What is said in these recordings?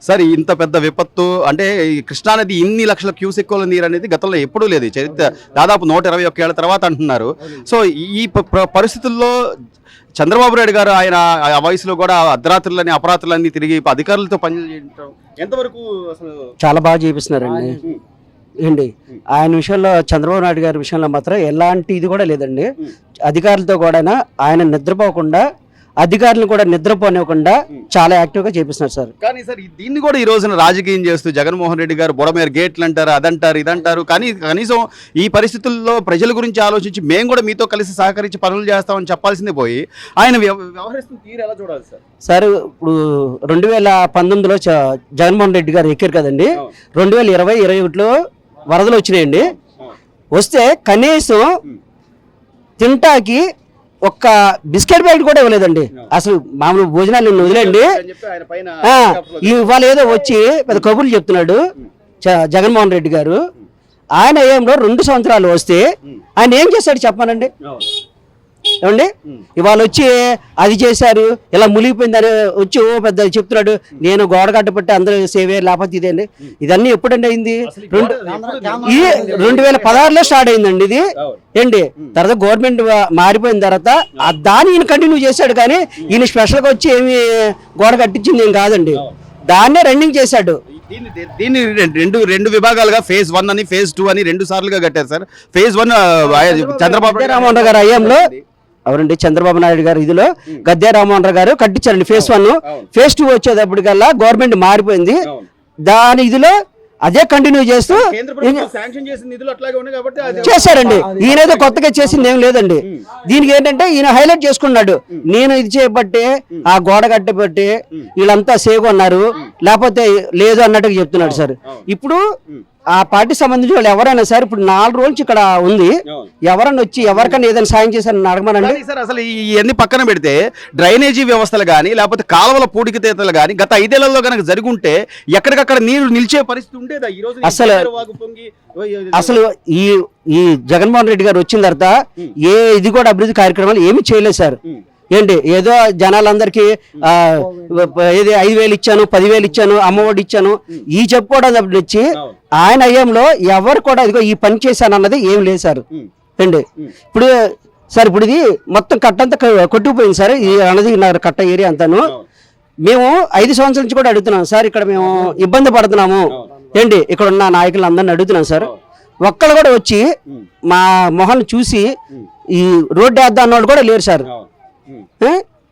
Sir ఇంత పెద్ద విపత్తు అంటే ఈ కృష్ణానది ఇన్ని లక్షల క్యూసెక్కుల నీరు అనేది గతంలో ఎప్పుడూ లేదు. చరిత్ర దాదాపు 121 ఏళ్ల తర్వాత అంటున్నారు. సో ఈ పరిస్థితుల్లో చంద్రబాబు నాయుడు గారు ఆయన ఆ వయసులో కూడా అర్ధరాత్రులని అపరాత్రులన్నీ తిరిగి అధికారులతో పనులు చేయడం ఎంతవరకు అసలు చాలా బాగా చేపిస్తున్నారండి ఏంటి. ఆయన విషయంలో చంద్రబాబు నాయుడు గారి విషయంలో మాత్రం ఎలాంటి ఇది కూడా లేదండి. అధికారులతో కూడా ఆయన నిద్రపోకుండా అధికారులను కూడా నిద్రపోనివ్వకుండా చాలా యాక్టివ్గా చేపిస్తున్నారు సార్. కానీ సార్ దీన్ని కూడా ఈ రోజున రాజకీయం చేస్తూ జగన్మోహన్ రెడ్డి గారు బుడమేర గేట్లు అంటారు, అదంటారు, ఇదంటారు. కానీ కనీసం ఈ పరిస్థితుల్లో ప్రజల గురించి ఆలోచించి మేము కూడా మీతో కలిసి సహకరించి పనులు చేస్తామని చెప్పాల్సిందే పోయి ఆయన వ్యవహరిస్తున్న తీరు ఎలా చూడాలి సార్? సార్ ఇప్పుడు 2019లో జగన్మోహన్ రెడ్డి గారు ఎక్కారు కదండి. 2020-21లో వరదలు వచ్చినాయండి. వస్తే కనీసం తింటాకి ఒక్క బిస్కెట్ ప్యాకెట్ కూడా ఇవ్వలేదండి. అసలు మామూలు భోజనాలు వదిలేండి. ఇవాళ ఏదో వచ్చి పెద్ద కబుర్లు చెప్తున్నాడు జగన్మోహన్ రెడ్డి గారు. ఆయన ఏంలో 2 సంవత్సరాలు వస్తే ఆయన ఏం చేశాడు చెప్పానండి ఏమండి? ఇవాళ వచ్చి అది చేశారు ఇలా మునిగిపోయిందని వచ్చి ఓ పెద్ద చెప్తున్నాడు. నేను గోడ కట్టబట్టి అందరూ సేవే లేకపోతే ఇదేండి. ఇదన్నీ ఎప్పుడండి అయింది? 2016లో స్టార్ట్ అయిందండి ఇది ఏంటి. తర్వాత గవర్నమెంట్ మారిపోయిన తర్వాత దాన్ని ఈయన కంటిన్యూ చేశాడు. కానీ ఈయన స్పెషల్గా వచ్చి ఏమి గోడ కట్టించింది ఏం కాదండి. దాన్నే రన్నింగ్ చేశాడు. దీన్ని రెండు విభాగాలుగా ఫేజ్ 1 అని ఫేజ్ 2 అని 2 సార్లుగా కట్టారు సార్. ఫేజ్ 1 చంద్రబాబు రామోహన్ గారు అయ్యంలో ఎవరండి చంద్రబాబు నాయుడు గారు ఇదిలో గద్దె రామ్మోహన్ గారు కట్టించారండి ఫేజ్ 1. ఫేజ్ 2 వచ్చేటప్పటికల్లా గవర్నమెంట్ మారిపోయింది. దాని ఇదిలో అదే కంటిన్యూ చేస్తూ చేశారండి. ఈయనేదో కొత్తగా చేసింది ఏం లేదండి. దీనికి ఏంటంటే ఈయన హైలైట్ చేసుకున్నాడు. నేను ఇది చేయబట్టి ఆ గోడ కట్టబట్టి వీళ్ళంతా సేవ్ అన్నారు లేకపోతే లేదు అన్నట్టుగా చెప్తున్నాడు సార్. ఇప్పుడు ఆ పార్టీ సంబంధించిన వాళ్ళు ఎవరైనా సరే ఇప్పుడు 4 రోజులు ఇక్కడ ఉంది. ఎవరైనా వచ్చి ఎవరికైనా ఏదైనా సాయం చేశారని అడగమనండి సార్. అసలు ఇవన్నీ పక్కన పెడితే డ్రైనేజీ వ్యవస్థలు కానీ లేకపోతే కాలువల పూడికతీతలు కానీ గత 5 ఏళ్లలో కనుక జరుగుంటే ఎక్కడికక్కడ నీరు నిలిచే పరిస్థితి ఉండేదా? ఈ రోజు అసలు ఈ జగన్మోహన్ రెడ్డి గారు వచ్చిన తర్వాత ఇది కూడా అభివృద్ధి కార్యక్రమాలు ఏమి చేయలేదు సార్. ఏంటి ఏదో జనాలందరికీ ఏది 5,000 ఇచ్చాను 10,000 ఇచ్చాను అమ్మఒడి ఇచ్చాను ఈ చెప్పుకోవడం తప్పించి ఆయన అయ్యంలో ఎవరు కూడా ఇదిగో ఈ పని చేశాను అన్నది ఏం లేదు సార్. ఏంటి ఇప్పుడు సార్ ఇప్పుడు ఇది మొత్తం కట్టంతా కొట్టుకుపోయింది సార్. ఈ అన్నది కట్ట ఏరియా అంతాను. మేము 5 సంవత్సరాల నుంచి కూడా అడుగుతున్నాం సార్. ఇక్కడ మేము ఇబ్బంది పడుతున్నాము ఏంటి. ఇక్కడ ఉన్న నాయకులు అందరిని అడుగుతున్నాం సార్. ఒక్కళ్ళు కూడా వచ్చి మా మొహాన్ని చూసి ఈ రోడ్డు వేద్దాం అన్నవాళ్ళు కూడా లేరు సార్.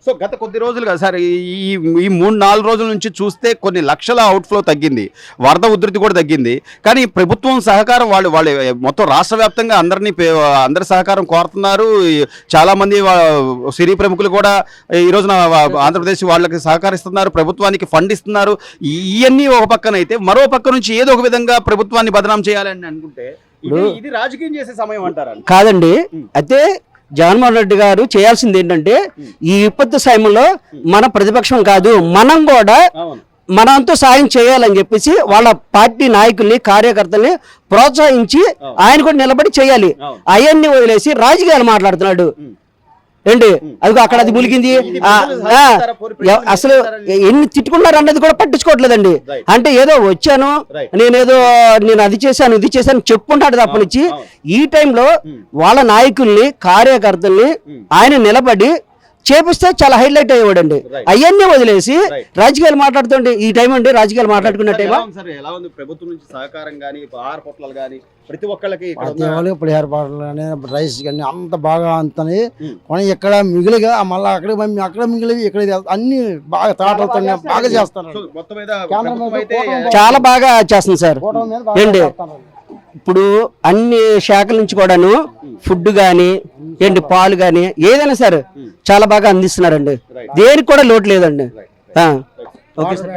సో గత కొద్ది రోజులుగా సార్ ఈ 3-4 రోజుల నుంచి చూస్తే కొన్ని లక్షల అవుట్ఫ్లో తగ్గింది, వరద ఉధృతి కూడా తగ్గింది. కానీ ప్రభుత్వం సహకారం వాళ్ళు మొత్తం రాష్ట్ర వ్యాప్తంగా అందరి సహకారం కోరుతున్నారు. చాలామంది సినీ ప్రముఖులు కూడా ఈ రోజున ఆంధ్రప్రదేశ్ వాళ్ళకి సహకరిస్తున్నారు, ప్రభుత్వానికి ఫండ్ ఇస్తున్నారు. ఇవన్నీ ఒక పక్కన అయితే మరో పక్క నుంచి ఏదో ఒక విధంగా ప్రభుత్వాన్ని బదనాం చేయాలని అనుకుంటే ఇది రాజకీయం చేసే సమయం అంటారా? కాదండి. అయితే జగన్మోహన్ రెడ్డి గారు చేయాల్సింది ఏంటంటే ఈ విపత్తు సమయంలో మన ప్రతిపక్షం కాదు మనం కూడా మనంతో సాయం చేయాలని చెప్పేసి వాళ్ళ పార్టీ నాయకుల్ని కార్యకర్తల్ని ప్రోత్సహించి ఆయన కూడా నిలబడి చేయాలి. అవన్నీ వదిలేసి రాజకీయాలు మాట్లాడుతున్నాడు ఏంటి. అది అక్కడ అది ములిగింది అసలు ఎన్ని తిట్టుకున్నారు అన్నది కూడా పట్టించుకోవట్లేదండి. అంటే ఏదో వచ్చాను నేను అది చేశాను ఇది చేశాను చెప్పుకుంటాడు తప్పనిచ్చి ఈ టైంలో వాళ్ళ నాయకుల్ని కార్యకర్తల్ని ఆయన నిలబడి చేపిస్తే చాలా హైలైట్ అయ్యేవాడండి. అవన్నీ వదిలేసి రాజకీయాలు మాట్లాడుతుండే ఈ టైం అండి రాజకీయాలు మాట్లాడుకున్న టైం. ప్రభుత్వం నుంచి సహకారం కానీ ఆహార పొట్లాలు కానీ ప్రతి ఒక్కళ్ళకి పులిహార పొట్లాలు కానీ రైస్ కానీ అంత బాగా అంతని కొని ఎక్కడ మిగిలిగా మళ్ళీ అక్కడ మిగిలివి ఇక్కడ అన్ని బాగా తాటలతో బాగా చేస్తారు. చాలా బాగా చేస్తుంది సార్ ఏంటి. ఇప్పుడు అన్ని శాఖల నుంచి కూడాను ఫుడ్ కానీ ఏంటి పాలు కానీ ఏదైనా సరే చాలా బాగా అందిస్తున్నారండి. దేనికి కూడా లోటు లేదండి. Okay sir.